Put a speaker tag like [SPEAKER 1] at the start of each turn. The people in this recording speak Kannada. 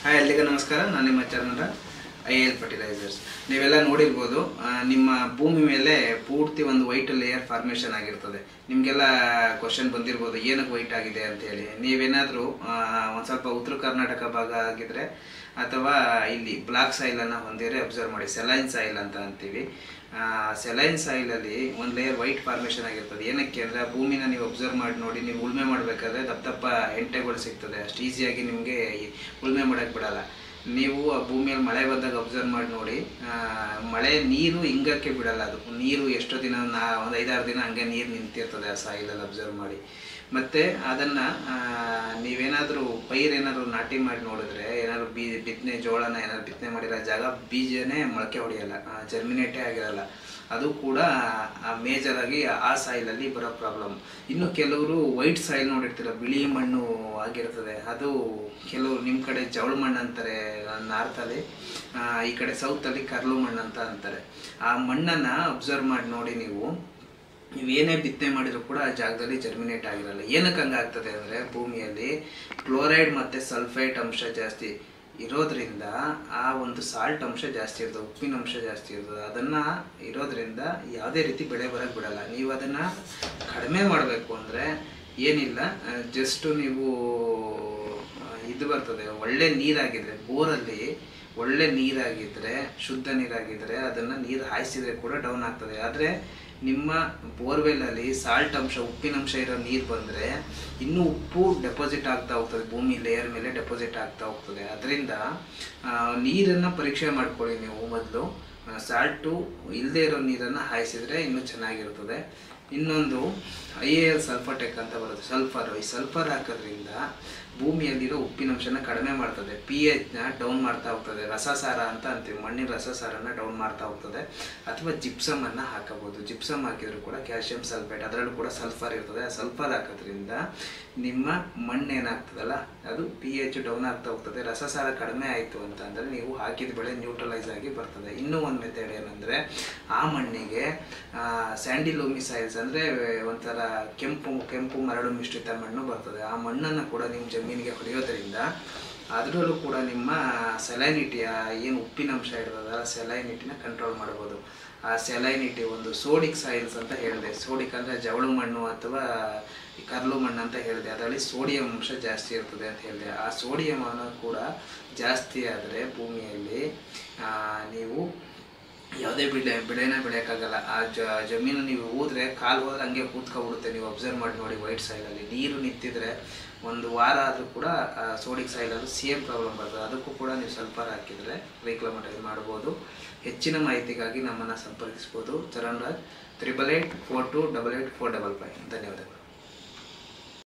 [SPEAKER 1] ಹಾಯ್ ಎಲ್ಲಿಗೆ ನಮಸ್ಕಾರ. ನಾನು ನಿಮ್ಮ ಚರಣರ IAL ಫರ್ಟಿಲೈಸರ್ಸ್. ನೀವೆಲ್ಲ ನೋಡಿರ್ಬೋದು, ನಿಮ್ಮ ಭೂಮಿ ಮೇಲೆ ಪೂರ್ತಿ ಒಂದು ವೈಟ್ ಲೇಯರ್ ಫಾರ್ಮೇಷನ್ ಆಗಿರ್ತದೆ. ನಿಮಗೆಲ್ಲ ಕ್ವಶನ್ ಬಂದಿರ್ಬೋದು ಏನಕ್ಕೆ ವೈಟ್ ಆಗಿದೆ ಅಂತೇಳಿ. ನೀವೇನಾದರೂ ಒಂದು ಸ್ವಲ್ಪ ಉತ್ತರ ಕರ್ನಾಟಕ ಭಾಗ ಆಗಿದ್ರೆ ಅಥವಾ ಇಲ್ಲಿ ಬ್ಲಾಕ್ ಸಾಯಿಲನ್ನು ಹೊಂದಿದ್ರೆ ಅಬ್ಸರ್ವ್ ಮಾಡಿ. ಸೆಲೈನ್ ಸಾಯಿಲ್ ಅಂತ ಅಂತೀವಿ. ಸೆಲೈನ್ ಸಾಯಿಲಲ್ಲಿ ಒಂದು ಲೇಯರ್ ವೈಟ್ ಫಾರ್ಮೇಷನ್ ಆಗಿರ್ತದೆ. ಏನಕ್ಕೆ ಅಂದರೆ ಆ ಭೂಮಿನ ನೀವು ಅಬ್ಸರ್ವ್ ಮಾಡಿ ನೋಡಿ. ನೀವು ಉಳುಮೆ ಮಾಡಬೇಕಾದ್ರೆ ದಪ್ಪ ಹೆಂಟೆಗಳು ಸಿಗ್ತದೆ. ಅಷ್ಟು ಈಸಿಯಾಗಿ ನಿಮಗೆ ಉಳುಮೆ ಮಾಡೋಕ್ಕೆ ಬಿಡಲ್ಲ. ನೀವು ಆ ಭೂಮಿಯಲ್ಲಿ ಮಳೆ ಬಂದಾಗ ಅಬ್ಸರ್ವ್ ಮಾಡಿ ನೋಡಿ. ಮಳೆ ನೀರು ಹಿಂಗಕ್ಕೆ ಬಿಡಲ್ಲ. ಅದು ನೀರು ಎಷ್ಟೋ ದಿನ ಒಂದು 5-6 ದಿನ ಹಂಗೆ ನೀರು ನಿಂತಿರ್ತದೆ ಆ ಸಾಯಿಲಲ್ಲಿ. ಅಬ್ಸರ್ವ್ ಮಾಡಿ. ಮತ್ತು ಅದನ್ನು ನೀವೇನಾದರೂ ಪೈರೇನಾದರೂ ನಾಟಿ ಮಾಡಿ ನೋಡಿದ್ರೆ, ಏನಾದರೂ ಬಿತ್ತನೆ ಜೋಳನ ಏನಾದ್ರು ಬಿತ್ತನೆ ಮಾಡಿರೋ ಜಾಗ ಬೀಜನೇ ಮೊಳಕೆ ಹೊಡೆಯಲ್ಲ, ಜರ್ಮಿನೇಟೇ ಆಗಿರಲ್ಲ. ಅದು ಕೂಡ ಮೇಜರಾಗಿ ಆ ಸಾಯಿಲಲ್ಲಿ ಬರೋ ಪ್ರಾಬ್ಲಮ್. ಇನ್ನು ಕೆಲವರು ವೈಟ್ ಸಾಯಿಲ್ ನೋಡಿರ್ತೀರ, ಬಿಳಿ ಮಣ್ಣು ಆಗಿರ್ತದೆ. ಅದು ಕೆಲವರು ನಿಮ್ಮ ಕಡೆ ಜವಳ ಮಣ್ಣು ಅಂತಾರೆ ನಾರ್ತಲ್ಲಿ, ಈ ಕಡೆ ಸೌತಲ್ಲಿ ಕರ್ಲು ಮಣ್ಣು ಅಂತ ಅಂತಾರೆ. ಆ ಮಣ್ಣನ್ನು ಅಬ್ಸರ್ವ್ ಮಾಡಿ ನೋಡಿ. ನೀವೇನೇ ಬಿತ್ತನೆ ಮಾಡಿದ್ರು ಕೂಡ ಆ ಜಾಗದಲ್ಲಿ ಜರ್ಮಿನೇಟ್ ಆಗಿರಲ್ಲ. ಏನಕ್ಕೆ ಹಂಗಾಗ್ತದೆ ಅಂದರೆ, ಭೂಮಿಯಲ್ಲಿ ಕ್ಲೋರೈಡ್ ಮತ್ತು ಸಲ್ಫೇಟ್ ಅಂಶ ಜಾಸ್ತಿ ಇರೋದ್ರಿಂದ ಆ ಒಂದು ಸಾಲ್ಟ್ ಅಂಶ ಜಾಸ್ತಿ ಇರ್ತದೆ, ಉಪ್ಪಿನ ಅಂಶ ಜಾಸ್ತಿ ಇರ್ತದೆ. ಅದನ್ನು ಇರೋದ್ರಿಂದ ಯಾವುದೇ ರೀತಿ ಬೆಳೆ ಬರೋಕ್ಕೆ ಬಿಡಲ್ಲ. ನೀವು ಅದನ್ನು ಕಡಿಮೆ ಮಾಡಬೇಕು ಅಂದರೆ ಏನಿಲ್ಲ, ಜಸ್ಟು ನೀವು ಇದು ಬರ್ತದೆ, ಒಳ್ಳೆ ನೀರಾಗಿದ್ದರೆ, ಬೋರಲ್ಲಿ ಒಳ್ಳೆ ನೀರಾಗಿದ್ದರೆ, ಶುದ್ಧ ನೀರಾಗಿದ್ದರೆ ಅದನ್ನು ನೀರು ಹಾಯಿಸಿದರೆ ಕೂಡ ಡೌನ್ ಆಗ್ತದೆ. ಆದರೆ ನಿಮ್ಮ ಬೋರ್ವೆಲ್ಲಲ್ಲಿ ಸಾಲ್ಟ್ ಅಂಶ, ಉಪ್ಪಿನಂಶ ಇರೋ ನೀರು ಬಂದರೆ ಇನ್ನೂ ಉಪ್ಪು ಡೆಪಾಸಿಟ್ ಆಗ್ತಾ ಹೋಗ್ತದೆ, ಭೂಮಿ ಲೇಯರ್ ಮೇಲೆ ಡೆಪಾಸಿಟ್ ಆಗ್ತಾ ಹೋಗ್ತದೆ. ಅದರಿಂದ ನೀರನ್ನು ಪರೀಕ್ಷೆ ಮಾಡ್ಕೊಳ್ಳಿ ನೀವು ಮೊದಲು. ಸಾಲ್ಟು ಇಲ್ಲದೆ ಇರೋ ನೀರನ್ನು ಹಾಯಿಸಿದರೆ ಇನ್ನೂ ಚೆನ್ನಾಗಿರ್ತದೆ. ಇನ್ನೊಂದು IAL ಸಲ್ಫರ್ಟೆಕ್ ಅಂತ ಬರುತ್ತೆ, ಸಲ್ಫರ್. ಈ ಸಲ್ಫರ್ ಹಾಕೋದ್ರಿಂದ ಭೂಮಿಯಲ್ಲಿರೋ ಉಪ್ಪಿನಂಶನ ಕಡಿಮೆ ಮಾಡ್ತದೆ, pHನ ಡೌನ್ ಮಾಡ್ತಾ ಹೋಗ್ತದೆ. ರಸಸಾರ ಅಂತ ಅಂತೀವಿ, ಮಣ್ಣಿನ ರಸಸಾರನ ಡೌನ್ ಮಾಡ್ತಾ ಹೋಗ್ತದೆ. ಅಥವಾ ಜಿಪ್ಸಮನ್ನು ಹಾಕಬಹುದು. ಜಿಪ್ಸಮ್ ಹಾಕಿದ್ರು ಕೂಡ ಕ್ಯಾಲ್ಸಿಯಂ ಸಲ್ಫೇಟ್, ಅದರಲ್ಲೂ ಕೂಡ ಸಲ್ಫರ್ ಇರ್ತದೆ. ಆ ಸಲ್ಫರ್ ಹಾಕೋದ್ರಿಂದ ನಿಮ್ಮ ಮಣ್ಣು ಏನಾಗ್ತದಲ್ಲ ಅದು pH ಡೌನ್ ಆಗ್ತಾ ಹೋಗ್ತದೆ. ರಸಸಾರ ಕಡಿಮೆ ಆಯಿತು ಅಂತ ಅಂದರೆ ನೀವು ಹಾಕಿದ ಬೆಳೆ ನ್ಯೂಟ್ರಲೈಸ್ ಆಗಿ ಬರ್ತದೆ. ಇನ್ನೂ ಒಂದು ಮೆಥಡ್ ಏನಂದರೆ, ಆ ಮಣ್ಣಿಗೆ ಸ್ಯಾಂಡಿ ಲೂಮಿ ಸಾಯಿಲ್ಸ್ ಅಂದರೆ ಒಂಥರ ಕೆಂಪು ಮರಳು ಮಿಶ್ರಿತ ಮಣ್ಣು ಬರ್ತದೆ. ಆ ಮಣ್ಣನ್ನು ಕೂಡ ನಿಮ್ಮ ಜಮೀನಿಗೆ ಹೊಡೆಯೋದ್ರಿಂದ ಅದರಲ್ಲೂ ಕೂಡ ನಿಮ್ಮ ಸೆಲೈನಿಟಿ, ಏನು ಉಪ್ಪಿನಂಶ ಇರ್ತದಲ್ಲ ಸೆಲೈನಿಟಿನ ಕಂಟ್ರೋಲ್ ಮಾಡ್ಬೋದು. ಆ ಸೆಲೈನಿಟಿ ಒಂದು ಸೋಡಿಕ್ ಸಾಯಿಲ್ಸ್ ಅಂತ ಹೇಳಿದೆ. ಸೋಡಿಕ್ ಅಂದರೆ ಜವಳು ಮಣ್ಣು ಅಥವಾ ಕರ್ಲು ಮಣ್ಣು ಅಂತ ಹೇಳಿದೆ. ಅದರಲ್ಲಿ ಸೋಡಿಯಂ ಅಂಶ ಜಾಸ್ತಿ ಇರ್ತದೆ ಅಂತ ಹೇಳಿದೆ. ಆ ಸೋಡಿಯಂ ಕೂಡ ಜಾಸ್ತಿ ಆದರೆ ಭೂಮಿಯಲ್ಲಿ ನೀವು ಯಾವುದೇ ಬೆಳೆನ ಬೆಳೆಯೋಕ್ಕಾಗಲ್ಲ. ಆ ಜಮೀನು ನೀವು ಊದ್ರೆ ಕಾಲು ಹೋದ್ರೆ ಹಂಗೆ ಕೂತ್ಕೊಬಿಡುತ್ತೆ. ನೀವು ಅಬ್ಸರ್ವ್ ಮಾಡಿ ನೋಡಿ. ವೈಟ್ ಸಾಯಿಲಲ್ಲಿ ನೀರು ನಿಂತಿದ್ರೆ 1 ವಾರ ಆದರೂ ಕೂಡ ಸೋಡಿಕ್ ಸಾಯಿಲಲ್ಲಿ ಸೇಮ್ ಪ್ರಾಬ್ಲಮ್ ಬರ್ತದೆ. ಅದಕ್ಕೂ ಕೂಡ ನೀವು ಸಲ್ಫರ್ ಹಾಕಿದರೆ ರೀಕ್ಲಮೇಟೈಸ್ ಮಾಡ್ಬೋದು. ಹೆಚ್ಚಿನ ಮಾಹಿತಿಗಾಗಿ ನಮ್ಮನ್ನು ಸಂಪರ್ಕಿಸ್ಬೋದು. ಚರಣರಾಜ್ 8884288455. ಧನ್ಯವಾದಗಳು.